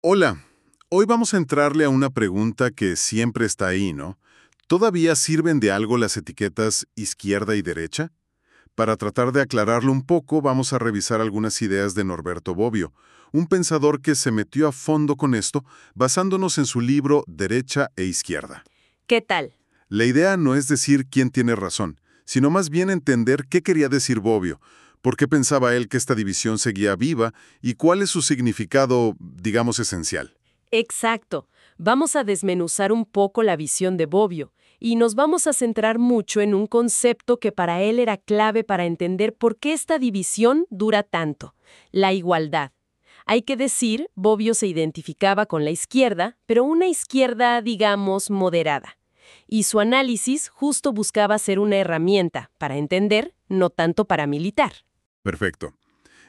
Hola, hoy vamos a entrarle a una pregunta que siempre está ahí, ¿no? ¿Todavía sirven de algo las etiquetas izquierda y derecha? Para tratar de aclararlo un poco, vamos a revisar algunas ideas de Norberto Bobbio, un pensador que se metió a fondo con esto, basándonos en su libro Derecha e Izquierda. ¿Qué tal? La idea no es decir quién tiene razón, sino más bien entender qué quería decir Bobbio, por qué pensaba él que esta división seguía viva y cuál es su significado, digamos, esencial. Exacto. Vamos a desmenuzar un poco la visión de Bobbio y nos vamos a centrar mucho en un concepto que para él era clave para entender por qué esta división dura tanto: la igualdad. Hay que decir, Bobbio se identificaba con la izquierda, pero una izquierda, digamos, moderada. Y su análisis justo buscaba ser una herramienta para entender, no tanto para militar. Perfecto.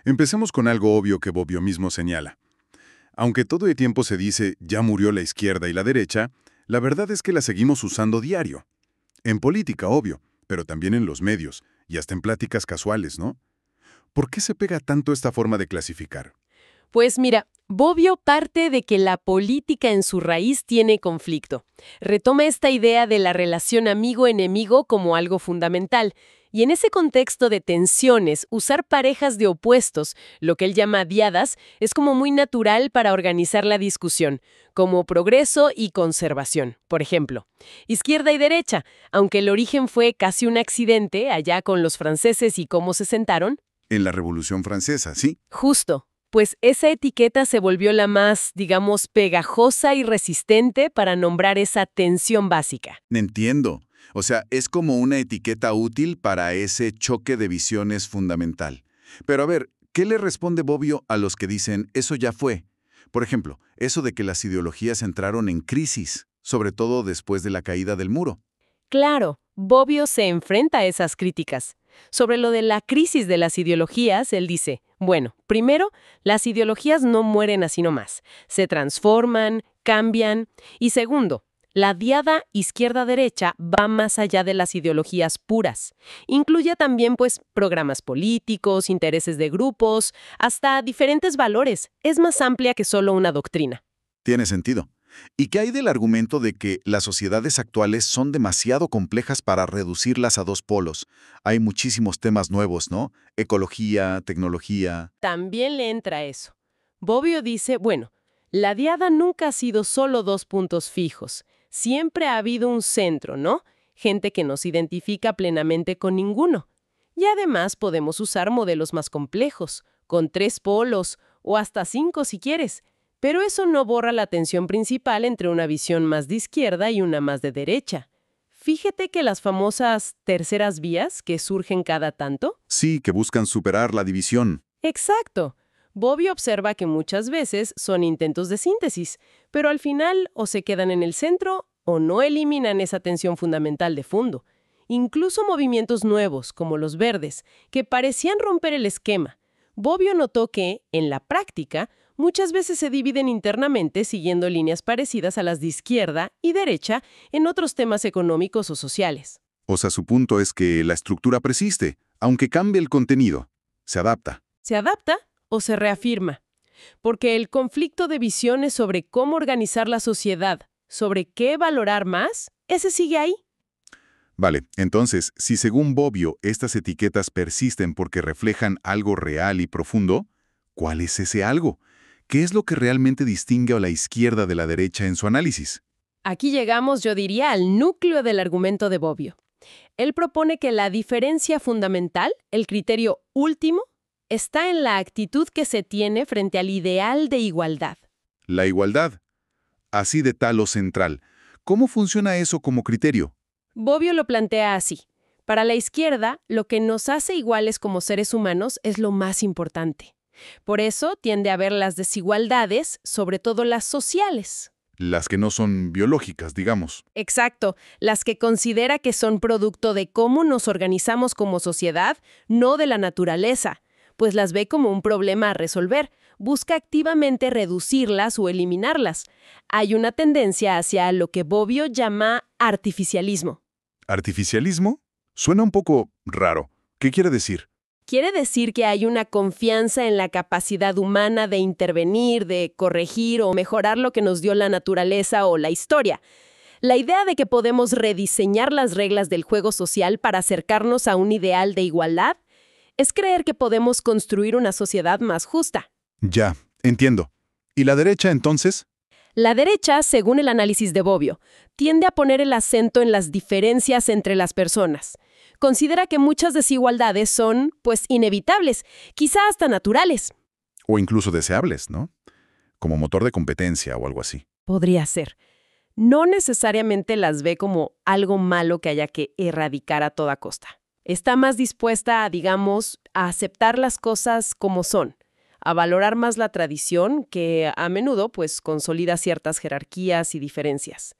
Empecemos con algo obvio que Bobbio mismo señala. Aunque todo el tiempo se dice ya murió la izquierda y la derecha, la verdad es que la seguimos usando diario. En política, obvio, pero también en los medios y hasta en pláticas casuales, ¿no? ¿Por qué se pega tanto esta forma de clasificar? Pues mira, Bobbio parte de que la política en su raíz tiene conflicto. Retoma esta idea de la relación amigo-enemigo como algo fundamental. Y en ese contexto de tensiones, usar parejas de opuestos, lo que él llama diadas, es como muy natural para organizar la discusión, como progreso y conservación, por ejemplo. Izquierda y derecha, aunque el origen fue casi un accidente allá con los franceses y cómo se sentaron. En la Revolución Francesa, sí. Justo, pues esa etiqueta se volvió la más, digamos, pegajosa y resistente para nombrar esa tensión básica. Entiendo. O sea, es como una etiqueta útil para ese choque de visiones fundamental. Pero a ver, ¿qué le responde Bobbio a los que dicen eso ya fue? Por ejemplo, eso de que las ideologías entraron en crisis, sobre todo después de la caída del muro. Claro, Bobbio se enfrenta a esas críticas. Sobre lo de la crisis de las ideologías, él dice, bueno, primero, las ideologías no mueren así nomás, se transforman, cambian, y segundo, la diada izquierda-derecha va más allá de las ideologías puras. Incluye también, pues, programas políticos, intereses de grupos, hasta diferentes valores. Es más amplia que solo una doctrina. Tiene sentido. ¿Y qué hay del argumento de que las sociedades actuales son demasiado complejas para reducirlas a dos polos? Hay muchísimos temas nuevos, ¿no? Ecología, tecnología. También le entra eso. Bobbio dice, bueno, la diada nunca ha sido solo dos puntos fijos. Siempre ha habido un centro, ¿no? Gente que no se identifica plenamente con ninguno. Y además podemos usar modelos más complejos, con tres polos, o hasta cinco si quieres. Pero eso no borra la tensión principal entre una visión más de izquierda y una más de derecha. Fíjate que las famosas terceras vías que surgen cada tanto. Sí, que buscan superar la división. Exacto. Bobbio observa que muchas veces son intentos de síntesis, pero al final o se quedan en el centro o no eliminan esa tensión fundamental de fondo. Incluso movimientos nuevos, como los verdes, que parecían romper el esquema. Bobbio notó que, en la práctica, muchas veces se dividen internamente siguiendo líneas parecidas a las de izquierda y derecha en otros temas económicos o sociales. O sea, su punto es que la estructura persiste, aunque cambie el contenido. Se adapta. ¿Se adapta o se reafirma? Porque el conflicto de visiones sobre cómo organizar la sociedad, sobre qué valorar más, ese sigue ahí. Vale, entonces, si según Bobbio estas etiquetas persisten porque reflejan algo real y profundo, ¿cuál es ese algo? ¿Qué es lo que realmente distingue a la izquierda de la derecha en su análisis? Aquí llegamos, yo diría, al núcleo del argumento de Bobbio. Él propone que la diferencia fundamental, el criterio último, está en la actitud que se tiene frente al ideal de igualdad. La igualdad. Así de tal o central. ¿Cómo funciona eso como criterio? Bobbio lo plantea así. Para la izquierda, lo que nos hace iguales como seres humanos es lo más importante. Por eso tiende a ver las desigualdades, sobre todo las sociales. Las que no son biológicas, digamos. Exacto, las que considera que son producto de cómo nos organizamos como sociedad, no de la naturaleza, pues las ve como un problema a resolver, busca activamente reducirlas o eliminarlas. Hay una tendencia hacia lo que Bobbio llama artificialismo. ¿Artificialismo? Suena un poco raro. ¿Qué quiere decir? Quiere decir que hay una confianza en la capacidad humana de intervenir, de corregir o mejorar lo que nos dio la naturaleza o la historia. La idea de que podemos rediseñar las reglas del juego social para acercarnos a un ideal de igualdad es creer que podemos construir una sociedad más justa. Ya, entiendo. ¿Y la derecha, entonces? La derecha, según el análisis de Bobbio, tiende a poner el acento en las diferencias entre las personas. Considera que muchas desigualdades son, pues, inevitables, quizá hasta naturales. O incluso deseables, ¿no? Como motor de competencia o algo así. Podría ser. No necesariamente las ve como algo malo que haya que erradicar a toda costa. Está más dispuesta a, digamos, a aceptar las cosas como son, a valorar más la tradición que a menudo pues consolida ciertas jerarquías y diferencias.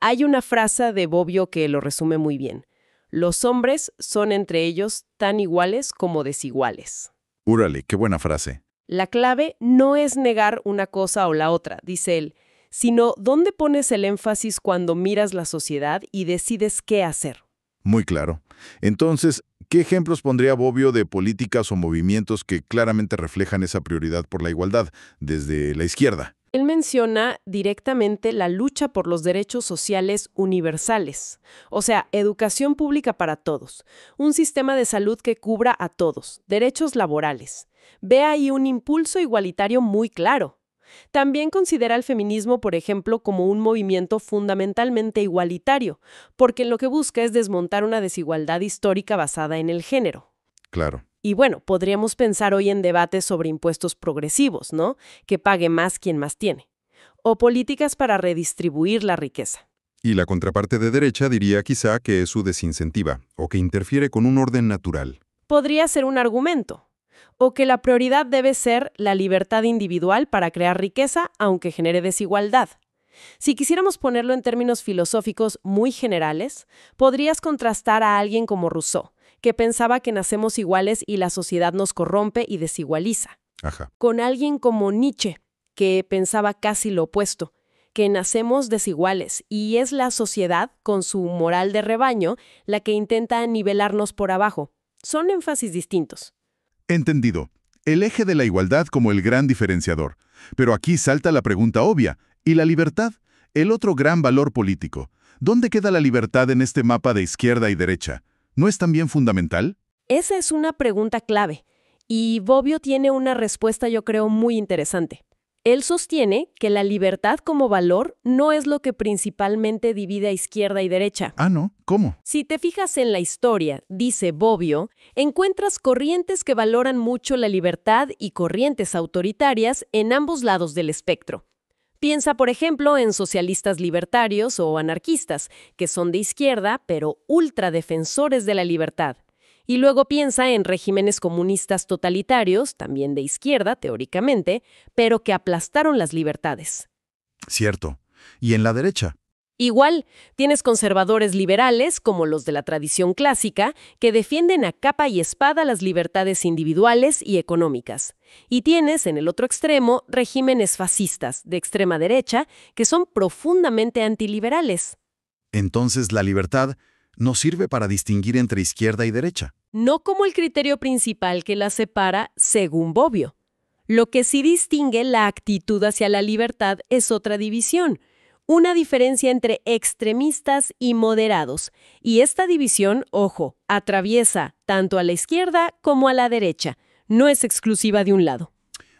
Hay una frase de Bobbio que lo resume muy bien. Los hombres son entre ellos tan iguales como desiguales. Úrale, qué buena frase. La clave no es negar una cosa o la otra, dice él, sino dónde pones el énfasis cuando miras la sociedad y decides qué hacer. Muy claro. Entonces, ¿qué ejemplos pondría Bobbio de políticas o movimientos que claramente reflejan esa prioridad por la igualdad desde la izquierda? Él menciona directamente la lucha por los derechos sociales universales, o sea, educación pública para todos, un sistema de salud que cubra a todos, derechos laborales. Ve ahí un impulso igualitario muy claro. También considera el feminismo, por ejemplo, como un movimiento fundamentalmente igualitario, porque lo que busca es desmontar una desigualdad histórica basada en el género. Claro. Y bueno, podríamos pensar hoy en debates sobre impuestos progresivos, ¿no? Que pague más quien más tiene. O políticas para redistribuir la riqueza. Y la contraparte de derecha diría quizá que eso desincentiva o que interfiere con un orden natural. Podría ser un argumento. O que la prioridad debe ser la libertad individual para crear riqueza, aunque genere desigualdad. Si quisiéramos ponerlo en términos filosóficos muy generales, podrías contrastar a alguien como Rousseau, que pensaba que nacemos iguales y la sociedad nos corrompe y desigualiza. Ajá. Con alguien como Nietzsche, que pensaba casi lo opuesto, que nacemos desiguales y es la sociedad, con su moral de rebaño, la que intenta nivelarnos por abajo. Son énfasis distintos. Entendido. El eje de la igualdad como el gran diferenciador. Pero aquí salta la pregunta obvia. ¿Y la libertad? El otro gran valor político. ¿Dónde queda la libertad en este mapa de izquierda y derecha? ¿No es también fundamental? Esa es una pregunta clave, y Bobbio tiene una respuesta, yo creo, muy interesante. Él sostiene que la libertad como valor no es lo que principalmente divide a izquierda y derecha. Ah, ¿no? ¿Cómo? Si te fijas en la historia, dice Bobbio, encuentras corrientes que valoran mucho la libertad y corrientes autoritarias en ambos lados del espectro. Piensa, por ejemplo, en socialistas libertarios o anarquistas, que son de izquierda, pero ultradefensores de la libertad. Y luego piensa en regímenes comunistas totalitarios, también de izquierda, teóricamente, pero que aplastaron las libertades. Cierto. ¿Y en la derecha? Igual, tienes conservadores liberales, como los de la tradición clásica, que defienden a capa y espada las libertades individuales y económicas. Y tienes, en el otro extremo, regímenes fascistas, de extrema derecha, que son profundamente antiliberales. Entonces, la libertad no sirve para distinguir entre izquierda y derecha. No como el criterio principal que las separa, según Bobbio. Lo que sí distingue la actitud hacia la libertad es otra división. Una diferencia entre extremistas y moderados. Y esta división, ojo, atraviesa tanto a la izquierda como a la derecha. No es exclusiva de un lado.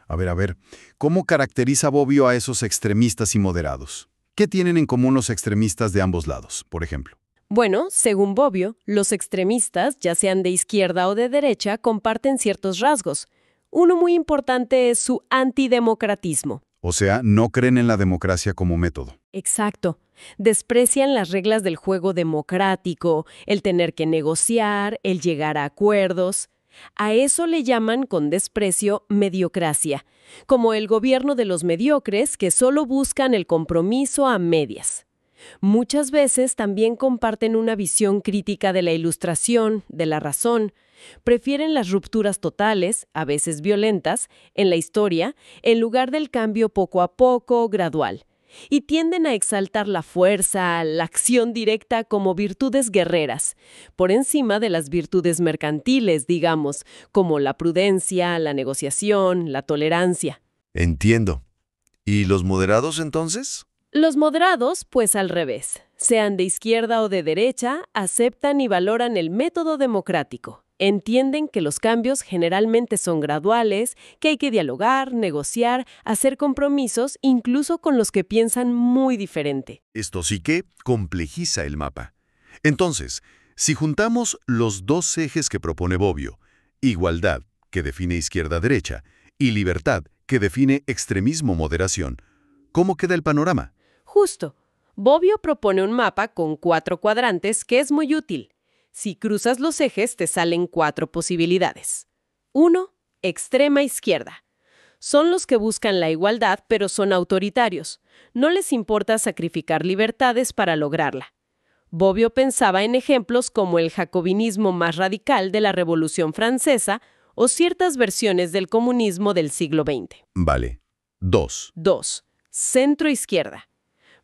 A ver, ¿cómo caracteriza Bobbio a esos extremistas y moderados? ¿Qué tienen en común los extremistas de ambos lados, por ejemplo? Bueno, según Bobbio, los extremistas, ya sean de izquierda o de derecha, comparten ciertos rasgos. Uno muy importante es su antidemocratismo. O sea, no creen en la democracia como método. Exacto. Desprecian las reglas del juego democrático, el tener que negociar, el llegar a acuerdos. A eso le llaman con desprecio mediocracia, como el gobierno de los mediocres que solo buscan el compromiso a medias. Muchas veces también comparten una visión crítica de la ilustración, de la razón. Prefieren las rupturas totales, a veces violentas, en la historia, en lugar del cambio poco a poco, gradual. y tienden a exaltar la fuerza, la acción directa como virtudes guerreras, por encima de las virtudes mercantiles, digamos, como la prudencia, la negociación, la tolerancia. Entiendo. ¿Y los moderados entonces? Los moderados, pues al revés, sean de izquierda o de derecha, aceptan y valoran el método democrático. Entienden que los cambios generalmente son graduales, que hay que dialogar, negociar, hacer compromisos, incluso con los que piensan muy diferente. Esto sí que complejiza el mapa. Entonces, si juntamos los dos ejes que propone Bobbio, igualdad, que define izquierda-derecha, y libertad, que define extremismo-moderación, ¿cómo queda el panorama? Justo. Bobbio propone un mapa con 4 cuadrantes que es muy útil. Si cruzas los ejes te salen 4 posibilidades. 1. Extrema izquierda. Son los que buscan la igualdad pero son autoritarios. No les importa sacrificar libertades para lograrla. Bobbio pensaba en ejemplos como el jacobinismo más radical de la Revolución Francesa o ciertas versiones del comunismo del siglo XX. Vale. 2. 2. Centro izquierda.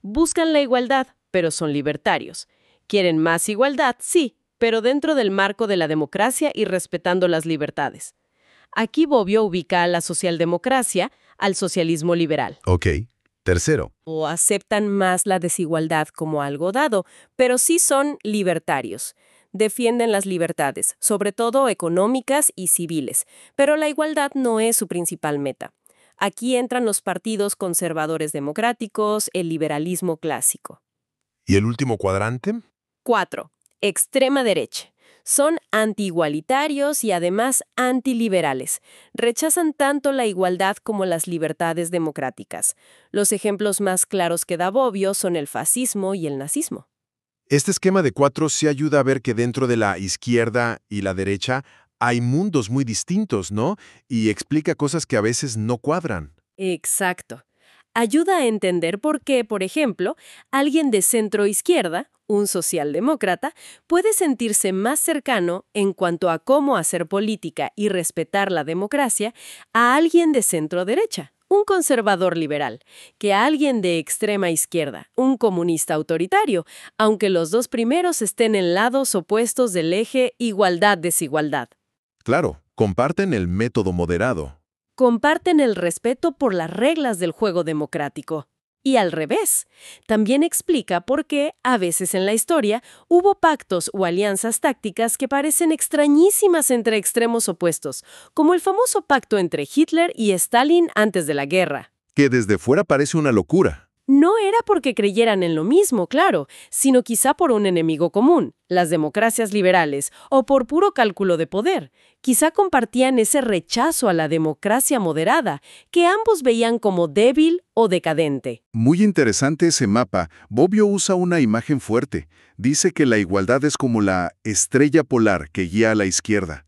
Buscan la igualdad, pero son libertarios. Quieren más igualdad, sí, pero dentro del marco de la democracia y respetando las libertades. Aquí Bobbio ubica a la socialdemocracia al socialismo liberal. Ok. Tercero. O aceptan más la desigualdad como algo dado, pero sí son libertarios. Defienden las libertades, sobre todo económicas y civiles, pero la igualdad no es su principal meta. Aquí entran los partidos conservadores democráticos, el liberalismo clásico. ¿Y el último cuadrante? 4. Extrema derecha. Son antiigualitarios y además antiliberales. Rechazan tanto la igualdad como las libertades democráticas. Los ejemplos más claros que da Bobbio son el fascismo y el nazismo. Este esquema de 4 sí ayuda a ver que dentro de la izquierda y la derecha hay mundos muy distintos, ¿no? Y explica cosas que a veces no cuadran. Exacto. Ayuda a entender por qué, por ejemplo, alguien de centro izquierda, un socialdemócrata, puede sentirse más cercano en cuanto a cómo hacer política y respetar la democracia a alguien de centro derecha, un conservador liberal, que a alguien de extrema izquierda, un comunista autoritario, aunque los dos primeros estén en lados opuestos del eje igualdad-desigualdad. Claro, comparten el método moderado. Comparten el respeto por las reglas del juego democrático. Y al revés, también explica por qué, a veces en la historia, hubo pactos o alianzas tácticas que parecen extrañísimas entre extremos opuestos, como el famoso pacto entre Hitler y Stalin antes de la guerra. Que desde fuera parece una locura. No era porque creyeran en lo mismo, claro, sino quizá por un enemigo común, las democracias liberales, o por puro cálculo de poder. Quizá compartían ese rechazo a la democracia moderada, que ambos veían como débil o decadente. Muy interesante ese mapa. Bobbio usa una imagen fuerte. Dice que la igualdad es como la estrella polar que guía a la izquierda.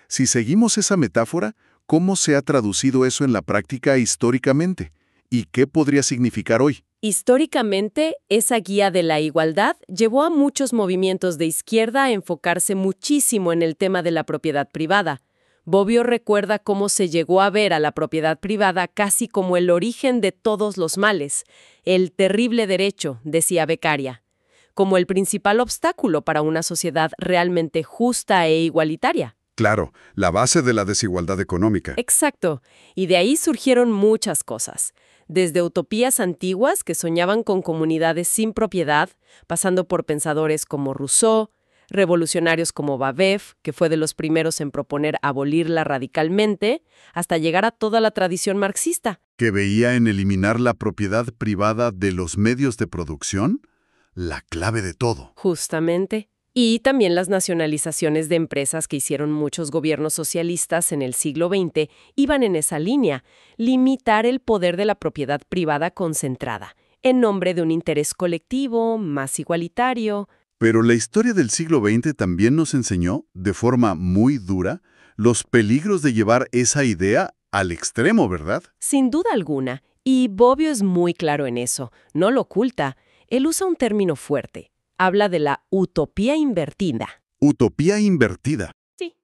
Si seguimos esa metáfora, ¿cómo se ha traducido eso en la práctica históricamente? ¿Y qué podría significar hoy? Históricamente, esa guía de la igualdad llevó a muchos movimientos de izquierda a enfocarse muchísimo en el tema de la propiedad privada. Bobbio recuerda cómo se llegó a ver a la propiedad privada casi como el origen de todos los males, el terrible derecho, decía Beccaria, como el principal obstáculo para una sociedad realmente justa e igualitaria. Claro, la base de la desigualdad económica. Exacto, y de ahí surgieron muchas cosas. Desde utopías antiguas que soñaban con comunidades sin propiedad, pasando por pensadores como Rousseau, revolucionarios como Babeuf, que fue de los primeros en proponer abolirla radicalmente, hasta llegar a toda la tradición marxista. ¿Que veía en eliminar la propiedad privada de los medios de producción? La clave de todo. Justamente. Y también las nacionalizaciones de empresas que hicieron muchos gobiernos socialistas en el siglo XX iban en esa línea, limitar el poder de la propiedad privada concentrada, en nombre de un interés colectivo, más igualitario. Pero la historia del siglo XX también nos enseñó, de forma muy dura, los peligros de llevar esa idea al extremo, ¿verdad? Sin duda alguna, y Bobbio es muy claro en eso, no lo oculta. Él usa un término fuerte. Habla de la utopía invertida. Utopía invertida. Sí,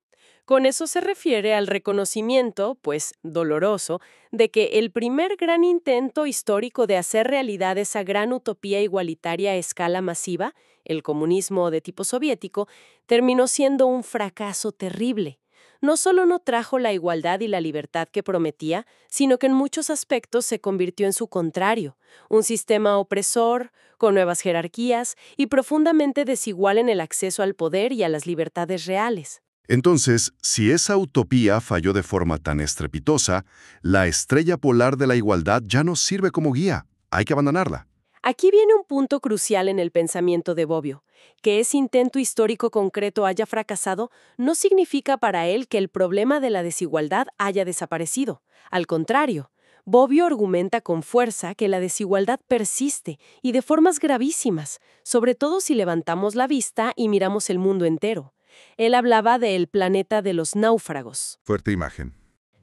Con eso se refiere al reconocimiento, pues doloroso, de que el primer gran intento histórico de hacer realidad esa gran utopía igualitaria a escala masiva, el comunismo de tipo soviético, terminó siendo un fracaso terrible. No solo no trajo la igualdad y la libertad que prometía, sino que en muchos aspectos se convirtió en su contrario, un sistema opresor, con nuevas jerarquías y profundamente desigual en el acceso al poder y a las libertades reales. Entonces, si esa utopía falló de forma tan estrepitosa, la estrella polar de la igualdad ya no sirve como guía. Hay que abandonarla. Aquí viene un punto crucial en el pensamiento de Bobbio. Que ese intento histórico concreto haya fracasado no significa para él que el problema de la desigualdad haya desaparecido. Al contrario, Bobbio argumenta con fuerza que la desigualdad persiste y de formas gravísimas, sobre todo si levantamos la vista y miramos el mundo entero. Él hablaba del planeta de los náufragos. Fuerte imagen.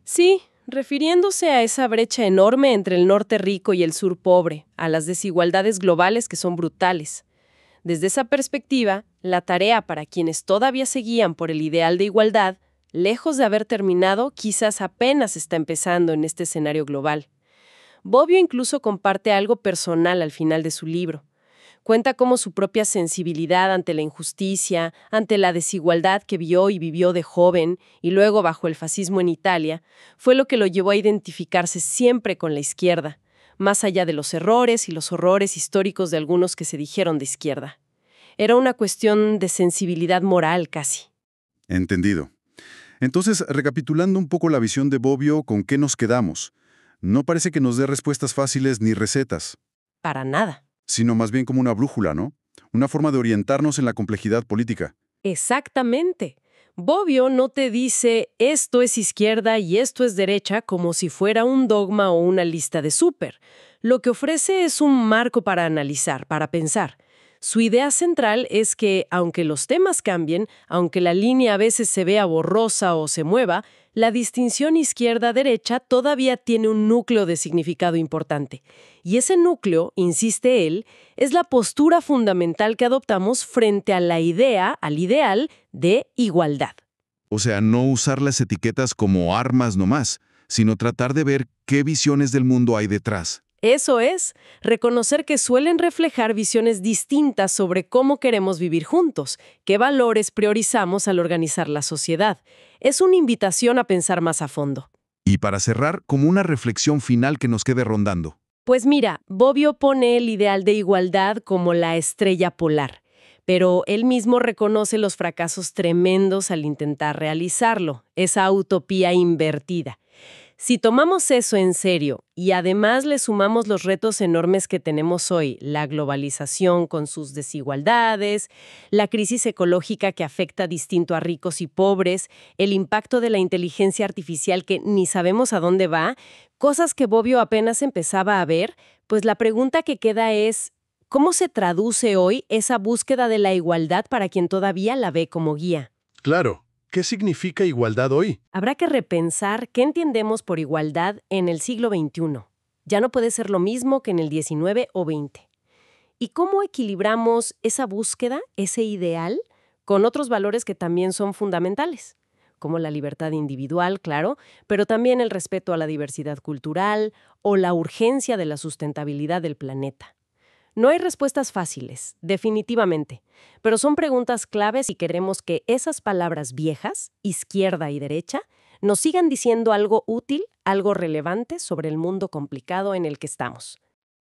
Sí, refiriéndose a esa brecha enorme entre el norte rico y el sur pobre, a las desigualdades globales que son brutales. Desde esa perspectiva, la tarea para quienes todavía seguían por el ideal de igualdad, lejos de haber terminado, quizás apenas está empezando en este escenario global. Bobbio incluso comparte algo personal al final de su libro. Cuenta cómo su propia sensibilidad ante la injusticia, ante la desigualdad que vio y vivió de joven y luego bajo el fascismo en Italia, fue lo que lo llevó a identificarse siempre con la izquierda, más allá de los errores y los horrores históricos de algunos que se dijeron de izquierda. Era una cuestión de sensibilidad moral casi. Entendido. Entonces, recapitulando un poco la visión de Bobbio, ¿con qué nos quedamos? No parece que nos dé respuestas fáciles ni recetas, Para nada. sino más bien como una brújula, ¿no? Una forma de orientarnos en la complejidad política. Exactamente. Bobbio no te dice esto es izquierda y esto es derecha como si fuera un dogma o una lista de súper. Lo que ofrece es un marco para analizar, para pensar. Su idea central es que, aunque los temas cambien, aunque la línea a veces se vea borrosa o se mueva, la distinción izquierda-derecha todavía tiene un núcleo de significado importante. Y ese núcleo, insiste él, es la postura fundamental que adoptamos frente a la idea, al ideal, de igualdad. O sea, no usar las etiquetas como armas nomás, sino tratar de ver qué visiones del mundo hay detrás. Eso es, reconocer que suelen reflejar visiones distintas sobre cómo queremos vivir juntos, qué valores priorizamos al organizar la sociedad. Es una invitación a pensar más a fondo. Y para cerrar, como una reflexión final que nos quede rondando. Pues mira, Bobbio pone el ideal de igualdad como la estrella polar, pero él mismo reconoce los fracasos tremendos al intentar realizarlo, esa utopía invertida. Si tomamos eso en serio y además le sumamos los retos enormes que tenemos hoy, la globalización con sus desigualdades, la crisis ecológica que afecta distinto a ricos y pobres, el impacto de la inteligencia artificial que ni sabemos a dónde va, cosas que Bobbio apenas empezaba a ver, pues la pregunta que queda es, ¿cómo se traduce hoy esa búsqueda de la igualdad para quien todavía la ve como guía? Claro. ¿Qué significa igualdad hoy? Habrá que repensar qué entendemos por igualdad en el siglo XXI. Ya no puede ser lo mismo que en el XIX o XX. ¿Y cómo equilibramos esa búsqueda, ese ideal, con otros valores que también son fundamentales? Como la libertad individual, claro, pero también el respeto a la diversidad cultural o la urgencia de la sustentabilidad del planeta. No hay respuestas fáciles, definitivamente, pero son preguntas claves si queremos que esas palabras viejas, izquierda y derecha, nos sigan diciendo algo útil, algo relevante sobre el mundo complicado en el que estamos.